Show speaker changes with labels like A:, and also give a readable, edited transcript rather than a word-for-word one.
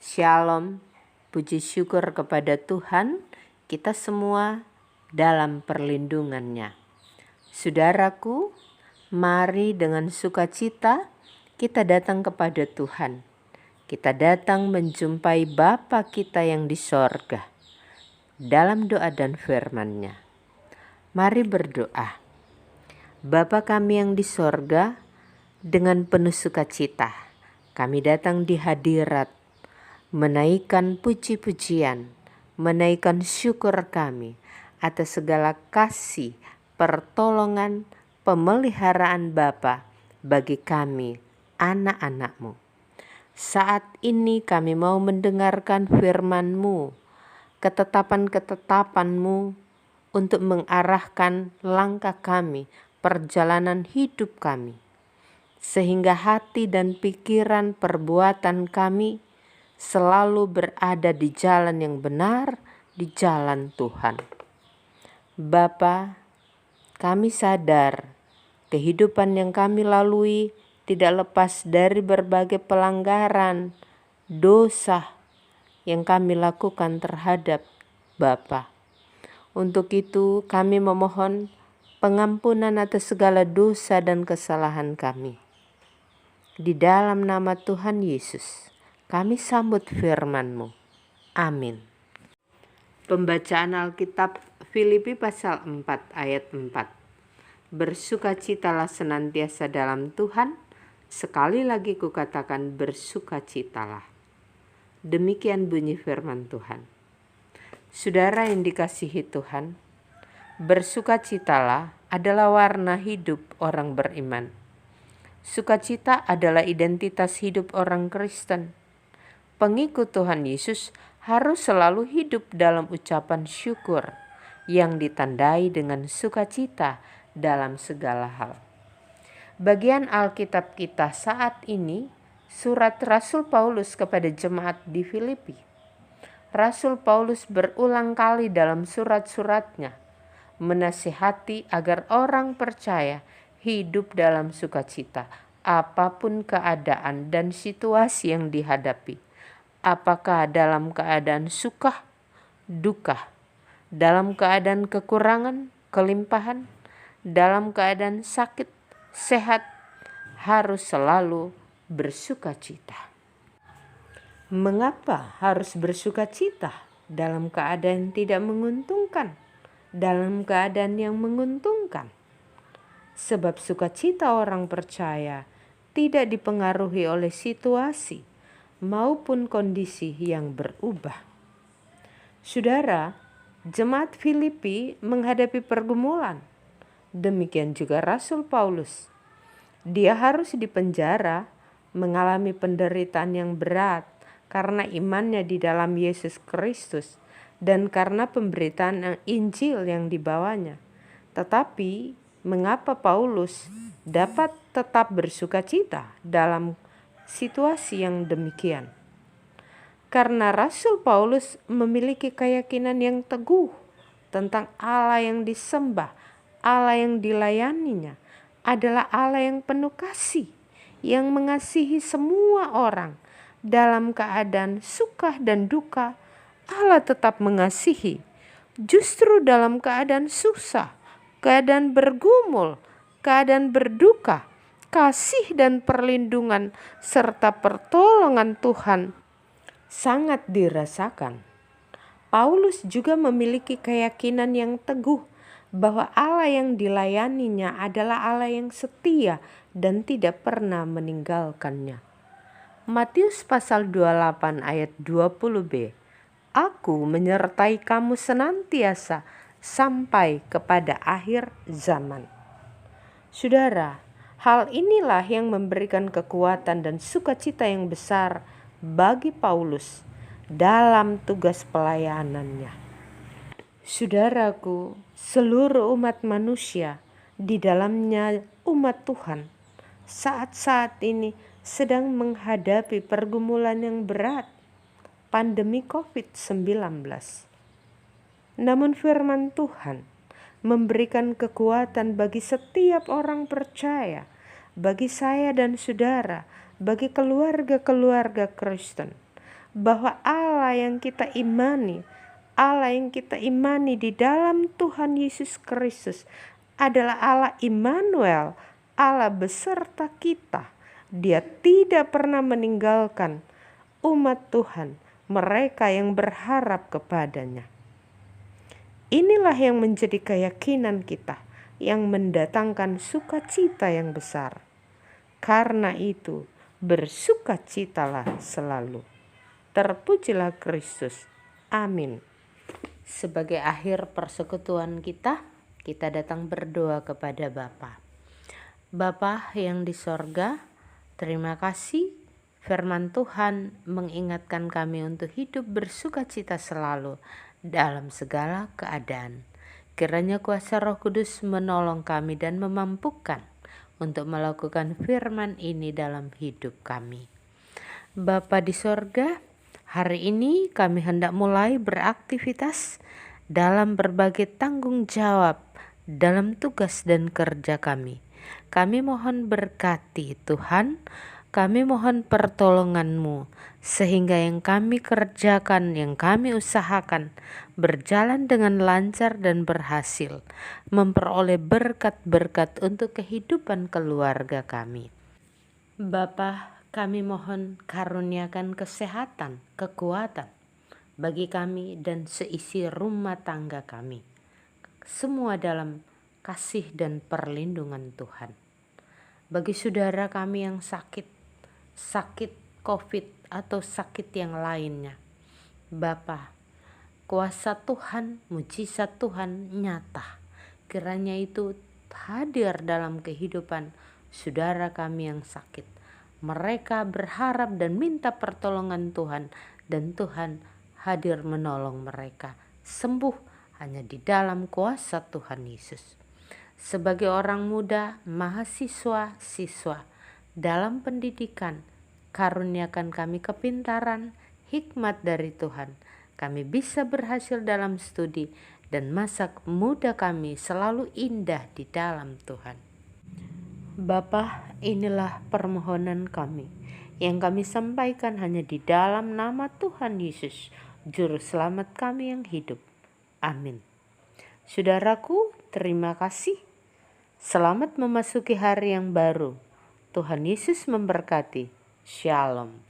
A: Shalom, puji syukur kepada Tuhan, kita semua dalam perlindungannya. Saudaraku, mari dengan sukacita kita datang kepada Tuhan. Kita datang menjumpai Bapa kita yang di sorga dalam doa dan firman-Nya. Mari berdoa. Bapa kami yang di sorga, dengan penuh sukacita kami datang di hadirat, menaikkan puji-pujian, menaikkan syukur kami atas segala kasih, pertolongan, pemeliharaan Bapa bagi kami, anak-anak-Mu. Saat ini kami mau mendengarkan firman-Mu, ketetapan-ketetapan-Mu untuk mengarahkan langkah kami, perjalanan hidup kami, sehingga hati dan pikiran perbuatan kami selalu berada di jalan yang benar, di jalan Tuhan. Bapa, kami sadar kehidupan yang kami lalui tidak lepas dari berbagai pelanggaran, dosa yang kami lakukan terhadap Bapa. Untuk itu kami memohon pengampunan atas segala dosa dan kesalahan kami. Di dalam nama Tuhan Yesus, kami sambut firman-Mu. Amin. Pembacaan Alkitab Filipi pasal 4 ayat 4. Bersukacitalah senantiasa dalam Tuhan, sekali lagi kukatakan bersukacitalah. Demikian bunyi firman Tuhan. Saudara yang dikasihi Tuhan, bersukacitalah adalah warna hidup orang beriman. Sukacita adalah identitas hidup orang Kristen. Pengikut Tuhan Yesus harus selalu hidup dalam ucapan syukur yang ditandai dengan sukacita dalam segala hal. Bagian Alkitab kita saat ini, surat Rasul Paulus kepada jemaat di Filipi. Rasul Paulus berulang kali dalam surat-suratnya menasihati agar orang percaya hidup dalam sukacita, apapun keadaan dan situasi yang dihadapi. Apakah dalam keadaan suka, duka, dalam keadaan kekurangan, kelimpahan, dalam keadaan sakit, sehat, harus selalu bersukacita. Mengapa harus bersukacita dalam keadaan tidak menguntungkan, dalam keadaan yang menguntungkan? Sebab sukacita orang percaya tidak dipengaruhi oleh situasi maupun kondisi yang berubah. Saudara, jemaat Filipi menghadapi pergumulan. Demikian juga Rasul Paulus. Dia harus dipenjara, mengalami penderitaan yang berat karena imannya di dalam Yesus Kristus dan karena pemberitaan Injil yang dibawanya. Tetapi mengapa Paulus dapat tetap bersukacita dalam situasi yang demikian? Karena Rasul Paulus memiliki keyakinan yang teguh tentang Allah yang disembah, Allah yang dilayaninya adalah Allah yang penuh kasih, yang mengasihi semua orang. Dalam keadaan suka dan duka, Allah tetap mengasihi. Justru dalam keadaan susah, keadaan bergumul, keadaan berduka, kasih dan perlindungan serta pertolongan Tuhan sangat dirasakan. Paulus juga memiliki keyakinan yang teguh bahwa Allah yang dilayaninya adalah Allah yang setia dan tidak pernah meninggalkannya. Matius pasal 28 ayat 20b. Aku menyertai kamu senantiasa sampai kepada akhir zaman. Saudara, hal inilah yang memberikan kekuatan dan sukacita yang besar bagi Paulus dalam tugas pelayanannya. Saudaraku, seluruh umat manusia, di dalamnya umat Tuhan, saat-saat ini sedang menghadapi pergumulan yang berat, pandemi COVID-19. Namun firman Tuhan memberikan kekuatan bagi setiap orang percaya, bagi saya dan saudara, bagi keluarga-keluarga Kristen, bahwa Allah yang kita imani di dalam Tuhan Yesus Kristus adalah Allah Immanuel, Allah beserta kita. Dia tidak pernah meninggalkan umat Tuhan, mereka yang berharap kepadanya. Inilah yang menjadi keyakinan kita, yang mendatangkan sukacita yang besar. Karena itu, bersukacitalah selalu. Terpujilah Kristus. Amin. Sebagai akhir persekutuan kita datang berdoa kepada Bapa. Bapa yang di sorga, terima kasih firman Tuhan mengingatkan kami untuk hidup bersukacita selalu dalam segala keadaan. Kiranya kuasa Roh Kudus menolong kami dan memampukan untuk melakukan firman ini dalam hidup kami. Bapa di sorga, hari ini kami hendak mulai beraktivitas dalam berbagai tanggung jawab dalam tugas dan kerja kami. Kami mohon berkati Tuhan, kami mohon pertolongan-Mu, sehingga yang kami kerjakan, yang kami usahakan berjalan dengan lancar dan berhasil, memperoleh berkat-berkat untuk kehidupan keluarga kami. Bapa, kami mohon karuniakan kesehatan, kekuatan bagi kami dan seisi rumah tangga kami. Semua dalam kasih dan perlindungan Tuhan. Bagi saudara kami yang sakit COVID atau sakit yang lainnya, Bapa, kuasa Tuhan, mujizat Tuhan nyata. Kiranya itu hadir dalam kehidupan saudara kami yang sakit. Mereka berharap dan minta pertolongan Tuhan, dan Tuhan hadir menolong mereka sembuh hanya di dalam kuasa Tuhan Yesus. Sebagai orang muda, mahasiswa, siswa dalam pendidikan, karuniakan kami kepintaran, hikmat dari Tuhan. Kami bisa berhasil dalam studi dan masa muda kami selalu indah di dalam Tuhan. Bapa, inilah permohonan kami yang kami sampaikan hanya di dalam nama Tuhan Yesus, Juru Selamat kami yang hidup. Amin. Saudaraku, terima kasih. Selamat memasuki hari yang baru. Tuhan Yesus memberkati. Shalom.